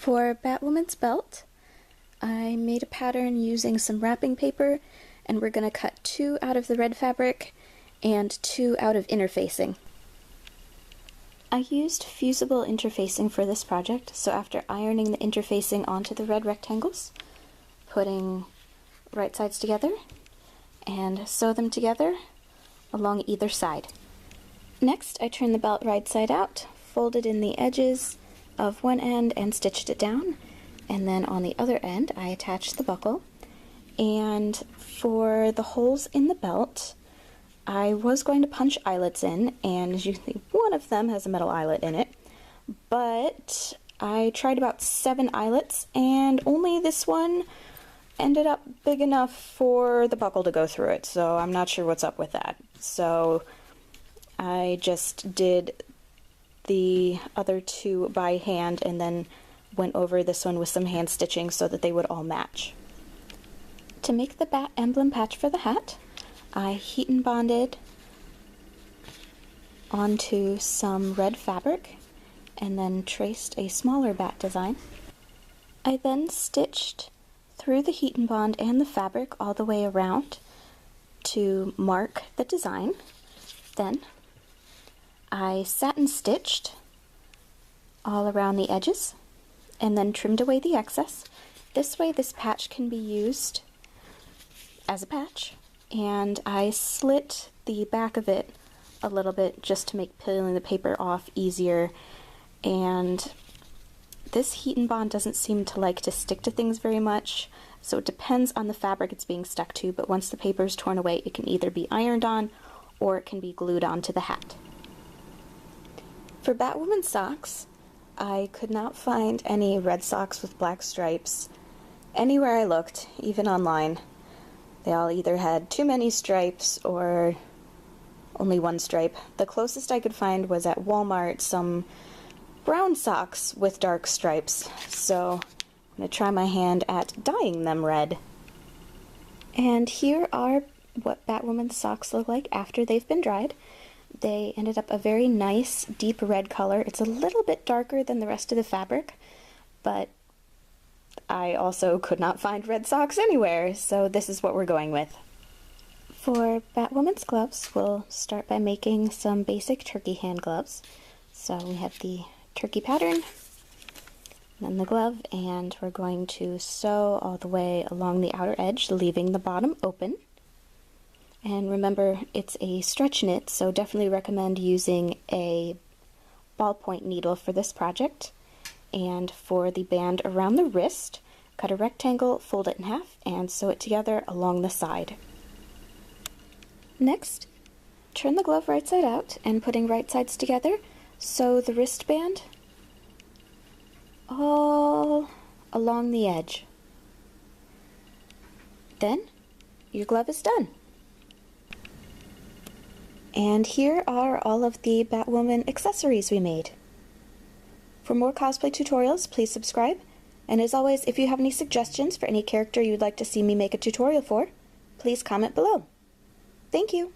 For Batwoman's belt, I made a pattern using some wrapping paper, and we're going to cut 2 out of the red fabric and 2 out of interfacing. I used fusible interfacing for this project, so after ironing the interfacing onto the red rectangles, putting right sides together, and sew them together along either side. Next, I turned the belt right side out, folded in the edges of one end and stitched it down, and then on the other end I attached the buckle. And for the holes in the belt, I was going to punch eyelets in, and as you can see, one of them has a metal eyelet in it, but I tried about 7 eyelets and only this one ended up big enough for the buckle to go through it, so I'm not sure what's up with that. So I just did the other 2 by hand and then went over this one with some hand stitching so that they would all match. To make the bat emblem patch for the hat, I heat and bonded onto some red fabric and then traced a smaller bat design. I then stitched through the heat and bond and the fabric all the way around to mark the design. Then I satin stitched all around the edges and then trimmed away the excess. This way this patch can be used as a patch, and I slit the back of it a little bit just to make peeling the paper off easier. And this heat and bond doesn't seem to like to stick to things very much, so it depends on the fabric it's being stuck to, but once the paper is torn away it can either be ironed on or it can be glued onto the hat. For Batwoman socks, I could not find any red socks with black stripes anywhere I looked, even online. They all either had too many stripes or only one stripe. The closest I could find was at Walmart, some brown socks with dark stripes, so I'm going to try my hand at dyeing them red. And here are what Batwoman's socks look like after they've been dried. They ended up a very nice deep red color. It's a little bit darker than the rest of the fabric, but I also could not find red socks anywhere, so this is what we're going with. For Batwoman's gloves, we'll start by making some basic turkey hand gloves. So we have the turkey pattern, then the glove, and we're going to sew all the way along the outer edge, leaving the bottom open. And remember, it's a stretch knit, so definitely recommend using a ballpoint needle for this project. And for the band around the wrist, cut a rectangle, fold it in half, and sew it together along the side. Next, turn the glove right side out, and putting right sides together, sew the wristband all along the edge. Then, your glove is done. And here are all of the Batwoman accessories we made. For more cosplay tutorials, please subscribe, and as always, if you have any suggestions for any character you'd like to see me make a tutorial for, please comment below. Thank you!